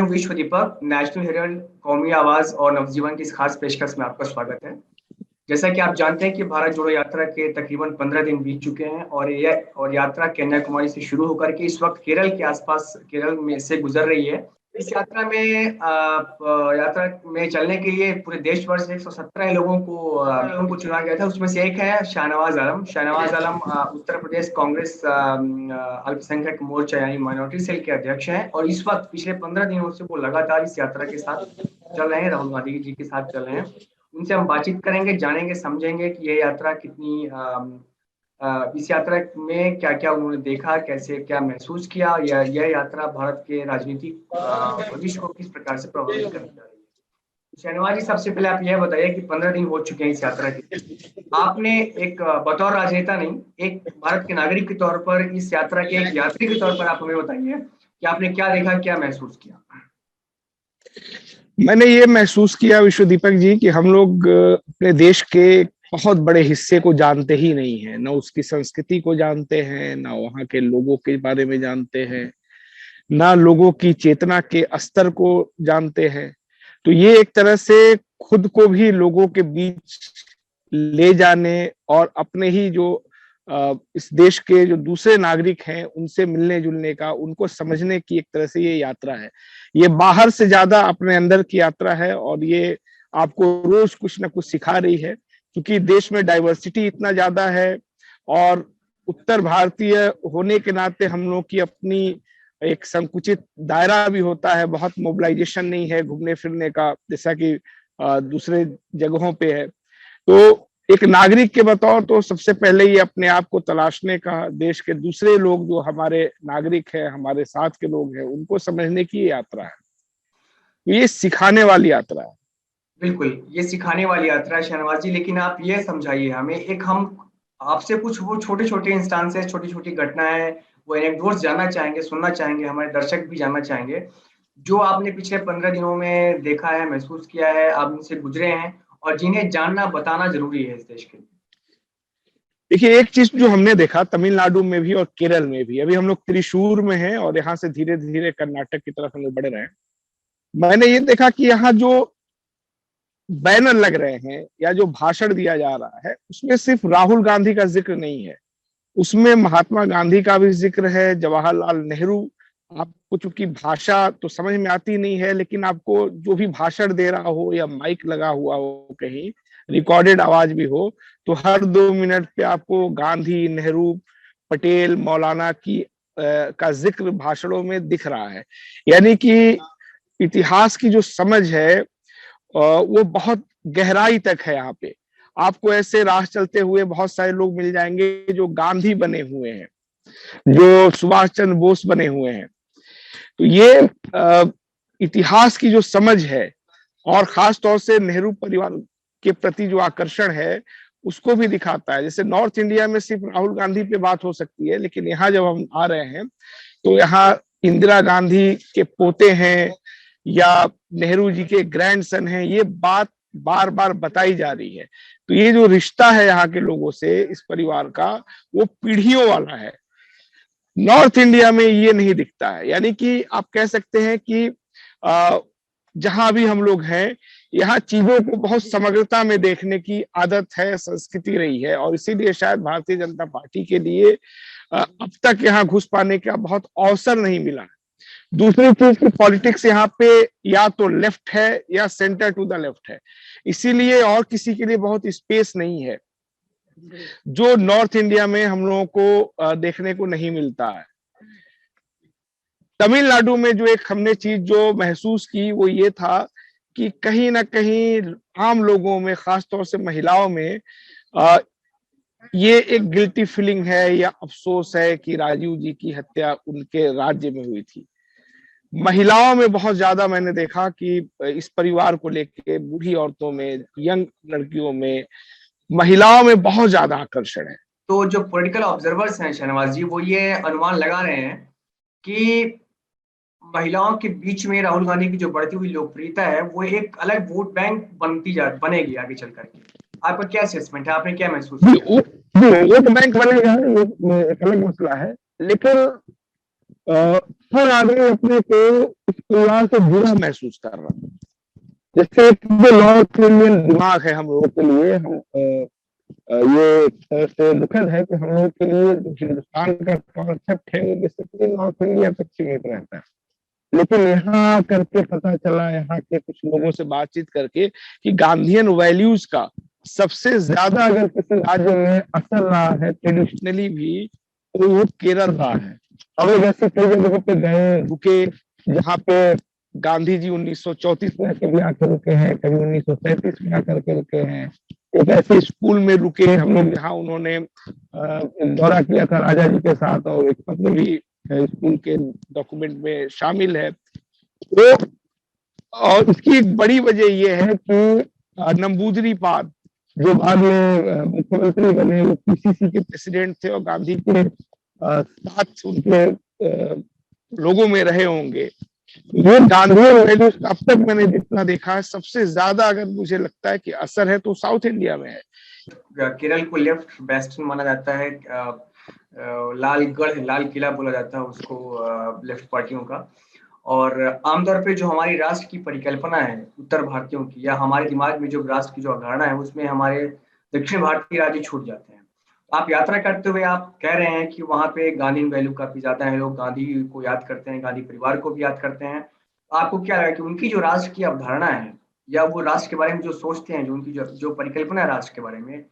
विश्व दीपक, national Herald, कौमी आवाज और नवजीवन की इस खास पेशकश में आपका स्वागत है। जैसा कि आप जानते हैं कि भारत जोड़ो यात्रा के तकरीबन 15 दिन बीत चुके हैं और यात्रा कन्याकुमारी से शुरू होकर के इस वक्त केरल के आसपास केरल में से गुजर रही है। इस यात्रा में चलने के लिए पूरे देश भर से 117 लोगों को चुना गया था। उसमें से एक है शाहनवाज आलम। शाहनवाज आलम उत्तर प्रदेश कांग्रेस अल्पसंख्यक मोर्चा यानी माइनॉरिटी सेल के अध्यक्ष हैं और इस वक्त पिछले 15 दिनों से वो लगातार इस यात्रा के साथ चल रहे हैं, राहुल गांधी जी के साथ चल रहे हैं। उनसे हम बातचीत करेंगे, जानेंगे, समझेंगे कि ये यात्रा कितनी इस यात्रा में क्या क्या उन्होंने देखा, कैसे क्या महसूस किया, यह यात्रा भारत के राजनीतिक भविष्य को किस प्रकार से प्रभावित करने जा रही है। शहनवाज जी, सबसे पहले आप यह बताइए कि 15 दिन हो चुके हैं इस यात्रा के। आपने एक बतौर राजनेता नहीं, एक भारत के नागरिक के तौर पर इस यात्रा के एक यात्री के तौर पर आप हमें बताइए कि आपने क्या देखा, क्या महसूस किया। मैंने ये महसूस किया विश्व दीपक जी कि हम लोग अपने देश के बहुत बड़े हिस्से को जानते ही नहीं है, न उसकी संस्कृति को जानते हैं, ना वहाँ के लोगों के बारे में जानते हैं, ना लोगों की चेतना के स्तर को जानते हैं। तो ये एक तरह से खुद को भी लोगों के बीच ले जाने और अपने ही जो इस देश के जो दूसरे नागरिक हैं उनसे मिलने जुलने का, उनको समझने की एक तरह से ये यात्रा है। ये बाहर से ज्यादा अपने अंदर की यात्रा है और ये आपको रोज कुछ ना कुछ सिखा रही है, क्योंकि देश में डाइवर्सिटी इतना ज्यादा है और उत्तर भारतीय होने के नाते हम लोग की अपनी एक संकुचित दायरा भी होता है, बहुत मोबिलाइजेशन नहीं है घूमने फिरने का जैसा कि दूसरे जगहों पे है। तो एक नागरिक के बतौर तो सबसे पहले ये अपने आप को तलाशने का, देश के दूसरे लोग जो हमारे नागरिक हैं, हमारे साथ के लोग हैं, उनको समझने की यात्रा है। ये सिखाने वाली यात्रा है। बिल्कुल, ये सिखाने वाली यात्रा है शहनवाज जी। लेकिन आप ये समझाइए हमें, एक हम आपसे कुछ वो छोटे-छोटे इंस्टांसेस, छोटी-छोटी घटनाएं, वो एनेक्डोट्स जानना चाहेंगे, सुनना चाहेंगे, हमारे दर्शक भी जानना चाहेंगे, जो आपने पिछले 15 दिनों में देखा है, महसूस किया है, आप उनसे गुजरे हैं और जिन्हें जानना, बताना जरूरी है इस देश के लिए। देखिए, एक चीज जो हमने देखा तमिलनाडु में भी और केरल में भी, अभी हम लोग त्रिशूर में हैं और यहाँ से धीरे धीरे कर्नाटक की तरफ हम लोग बढ़ रहे हैं। मैंने ये देखा कि यहाँ जो बैनर लग रहे हैं या जो भाषण दिया जा रहा है उसमें सिर्फ राहुल गांधी का जिक्र नहीं है, उसमें महात्मा गांधी का भी जिक्र है, जवाहरलाल नेहरू। आपको चूंकि भाषा तो समझ में आती नहीं है, लेकिन आपको जो भी भाषण दे रहा हो या माइक लगा हुआ हो, कहीं रिकॉर्डेड आवाज भी हो, तो हर 2 मिनट पे आपको गांधी, नेहरू, पटेल, मौलाना की का जिक्र भाषणों में दिख रहा है। यानी कि इतिहास की जो समझ है वो बहुत गहराई तक है। यहाँ पे आपको ऐसे राह चलते हुए बहुत सारे लोग मिल जाएंगे जो गांधी बने हुए हैं, जो सुभाष चंद्र बोस बने हुए हैं। तो ये इतिहास की जो समझ है और खास तौर से नेहरू परिवार के प्रति जो आकर्षण है उसको भी दिखाता है। जैसे नॉर्थ इंडिया में सिर्फ राहुल गांधी पे बात हो सकती है, लेकिन यहाँ जब हम आ रहे हैं तो यहाँ इंदिरा गांधी के पोते हैं या नेहरू जी के ग्रैंडसन हैं, ये बात बार बार बताई जा रही है। तो ये जो रिश्ता है यहाँ के लोगों से, इस परिवार का, वो पीढ़ियों वाला है। नॉर्थ इंडिया में ये नहीं दिखता है। यानी कि आप कह सकते हैं कि जहां भी हम लोग हैं, यहाँ चीजों को बहुत समग्रता में देखने की आदत है, संस्कृति रही है, और इसीलिए शायद भारतीय जनता पार्टी के लिए अब तक यहाँ घुस पाने का बहुत अवसर नहीं मिला। दूसरी चीज की पॉलिटिक्स यहाँ पे या तो लेफ्ट है या सेंटर टू द लेफ्ट है, इसीलिए और किसी के लिए बहुत स्पेस नहीं है, जो नॉर्थ इंडिया में हम लोगों को देखने को नहीं मिलता है। तमिलनाडु में जो एक हमने चीज जो महसूस की वो ये था कि कहीं ना कहीं आम लोगों में, खासतौर से महिलाओं में, ये एक गिल्टी फीलिंग है या अफसोस है कि राजीव जी की हत्या उनके राज्य में हुई थी। महिलाओं में बहुत ज्यादा मैंने देखा कि इस परिवार को लेके बूढ़ी औरतों में, यंग लड़कियों में, महिलाओं में बहुत ज्यादा आकर्षण है। तो जो पॉलिटिकल ऑब्जर्वर्स हैं शहनवाज जी, वो ये अनुमान लगा रहे हैं कि महिलाओं के बीच में राहुल गांधी की जो बढ़ती हुई लोकप्रियता है वो एक अलग वोट बैंक बनेगी आगे चल करके। आपका क्या असेसमेंट है, आपने क्या महसूस किया? वोट बैंक बनेगा, ये एक अलग मसला है, लेकिन हर आदमी अपने को इस परिवार से जुड़ा महसूस कर रहा है। जैसे जो नॉर्थ इंडियन दिमाग है हम लोगों के लिए, ये से दुखद है कि हम लोग के लिए जो हिंदुस्तान का कॉन्सेप्ट है वो बेसिकली नॉर्थ इंडिया तक सीमित रहता है। लेकिन यहाँ करके पता चला, यहाँ के कुछ लोगों से बातचीत करके, कि गांधीयन वैल्यूज का सबसे ज्यादा अगर किसी राज्य में असर रहा है ट्रेडिशनली भी, तो वो केरल रहा है। हम लोग ऐसे कई जगहों पे गए, रुके, जहाँ पे गांधी जी 1934 में कभी आकर रुके हैं, कभी 1937 में आकर के रुके हैं। एक ऐसे स्कूल में रुके हम लोग जहाँ उन्होंने दौरा किया था राजा जी के साथ, और एक पत्र भी स्कूल के डॉक्यूमेंट में शामिल है। तो और इसकी एक बड़ी वजह यह है कि नंबूदरी पाल जो बाद में मुख्यमंत्री बने, वो पीसीसी के प्रेसिडेंट थे और गांधी के साथ उनके लोगों में रहे होंगे। ये गांधीयन वैल्यूज अब तक मैंने जितना देखा है, सबसे ज्यादा अगर मुझे लगता है कि असर है तो साउथ इंडिया में है। केरल को लेफ्ट वेस्टर्न माना जाता है, लाल किला बोला जाता है उसको लेफ्ट पार्टियों का। और आमतौर पे जो हमारी राष्ट्र की परिकल्पना है उत्तर भारतीयों की, या हमारे दिमाग में जो राष्ट्र की जो अवधारणा है, उसमें हमारे दक्षिण भारतीय राज्य छूट जाते हैं। आप यात्रा करते हुए आप कह रहे हैं कि वहां पे गांधी वैल्यू काफी ज्यादा है, लोग गांधी को याद करते हैं, गांधी परिवार को भी याद करते हैं। आपको क्या लगा कि उनकी जो राष्ट्र की अवधारणा है, या वो राष्ट्र के बारे में जो सोचते हैं, जो उनकी जो परिकल्पना है राष्ट्र के बारे में,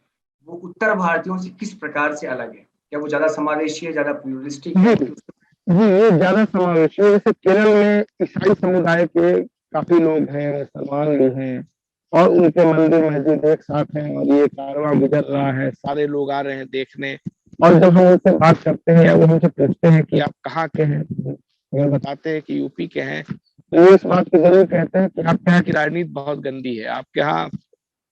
वो उत्तर भारतीयों से किस प्रकार से अलग है? क्या वो ज्यादा समावेशी है, ज्यादा प्लुरलिस्टिक है? जी, ये ज्यादा समावेशी है। जैसे केरल में ईसाई समुदाय के काफी लोग हैं, मुसलमान भी हैं, और उनके मंदिर मस्जिद एक साथ हैं, और ये कारवां गुजर रहा है, सारे लोग आ रहे हैं देखने। और जब हम उनसे बात करते हैं या वो हमसे पूछते हैं कि आप कहाँ के हैं, अगर बताते हैं कि यूपी के हैं, तो वो इस बात को जरूर कहते हैं कि आपके यहाँ की राजनीति बहुत गंदी है, आपके यहाँ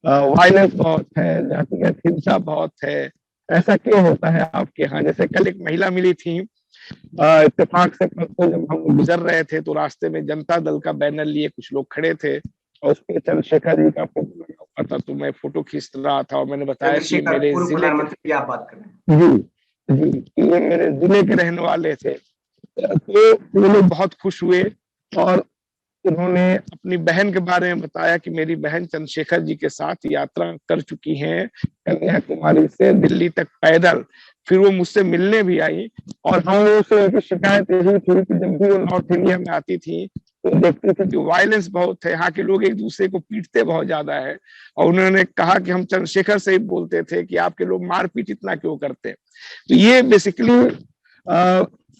वायलेंस बहुत है, जातिगत हिंसा बहुत है, ऐसा क्यों होता है आपके यहाँ। जैसे कल एक महिला मिली थी, इत्तेफाक से परसों जब हम गुजर रहे थे तो रास्ते में जनता दल का बैनर लिए कुछ लोग खड़े थे, और उस पर चंद्रशेखर जी का फोटो लगा हुआ था। तो मैं फोटो खींच रहा था और मैंने बताया कि मेरे जिले के, आप बात कर रहे हैं जी, ये मेरे जिले के रहने वाले थे। तो वो लोग बहुत खुश हुए, और उन्होंने अपनी बहन के बारे में बताया कि मेरी बहन चंद्रशेखर जी के साथ यात्रा कर चुकी हैं कन्याकुमारी से दिल्ली तक पैदल। फिर वो मुझसे मिलने भी आई, और हम लोगों से उनकी शिकायत यही थी कि जब भी वो नॉर्थ इंडिया में आती थी तो देखती थी कि वायलेंस बहुत है, यहाँ के लोग एक दूसरे को पीटते बहुत ज्यादा है। और उन्होंने कहा कि हम चंद्रशेखर से ही बोलते थे कि आपके लोग मारपीट इतना क्यों करते हैं। तो ये बेसिकली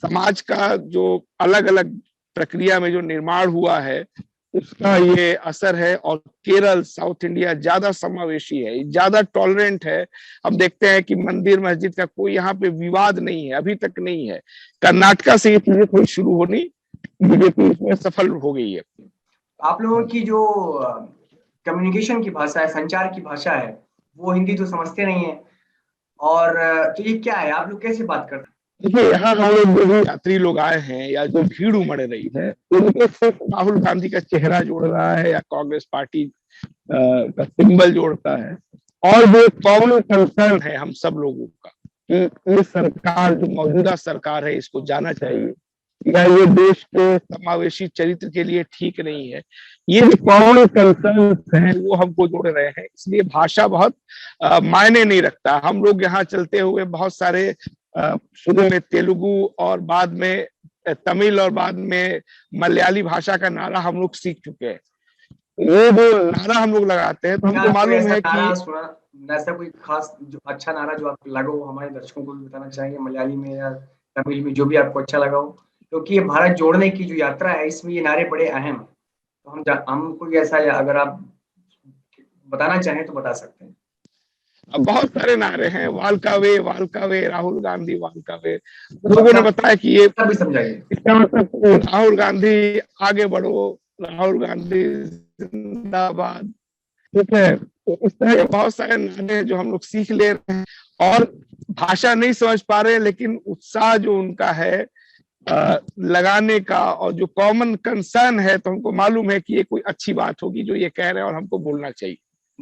समाज का जो अलग अलग प्रक्रिया में जो निर्माण हुआ है उसका ये असर है। और केरल, साउथ इंडिया ज्यादा समावेशी है, ज्यादा टॉलरेंट है। हम देखते हैं कि मंदिर मस्जिद का कोई यहाँ पे विवाद नहीं है, अभी तक नहीं है। कर्नाटका से ये चीजें थोड़ी शुरू होनी, बीजेपी इसमें सफल हो गई है। आप लोगों की जो कम्युनिकेशन की भाषा है, संचार की भाषा है, वो हिंदी तो समझते नहीं है, और तो ये क्या है, आप लोग कैसे बात करते हैं? देखिए, यहाँ हम लोग जो भी यात्री लोग आए हैं या जो भीड़ उमड़ रही है, उनको सिर्फ राहुल गांधी का चेहरा जोड़ रहा है या कांग्रेस पार्टी का सिंबल जोड़ता है। और जो कॉमन कंसर्न है हम सब लोगों का कि ये सरकार, जो मौजूदा सरकार है, इसको जाना चाहिए, या ये देश के समावेशी चरित्र के लिए ठीक नहीं है। ये जो कॉमन कंसर्न है वो हमको जोड़ रहे हैं। इसलिए भाषा बहुत मायने नहीं रखता। हम लोग यहाँ चलते हुए बहुत सारे शुरू में तेलुगु और बाद में तमिल और बाद में मलयाली भाषा का नारा हम लोग सीख चुके हैं। ये जो नारा हम लोग लगाते हैं तो हमको मालूम है कि ऐसा कोई खास जो अच्छा नारा जो आपको लगा हो, हमारे दर्शकों को भी बताना चाहिए, मलयाली में या तमिल में, जो भी आपको अच्छा लगा हो, क्योंकि ये भारत जोड़ने की जो यात्रा है इसमें ये नारे बड़े अहम है। तो हमको ऐसा, अगर आप बताना चाहें तो बता सकते हैं। बहुत सारे नारे हैं, वालकावे, राहुल गांधी वालकावे। लोगों ने बताया कि ये भी समझाइए, इसका मतलब राहुल गांधी आगे बढ़ो, राहुल गांधी जिंदाबाद। ठीक है, तो इस तरह के बहुत सारे नारे जो हम लोग सीख ले रहे हैं, और भाषा नहीं समझ पा रहे हैं, लेकिन उत्साह जो उनका है लगाने का, और जो कॉमन कंसर्न है, तो हमको मालूम है कि ये कोई अच्छी बात होगी जो ये कह रहे हैं और हमको बोलना चाहिए।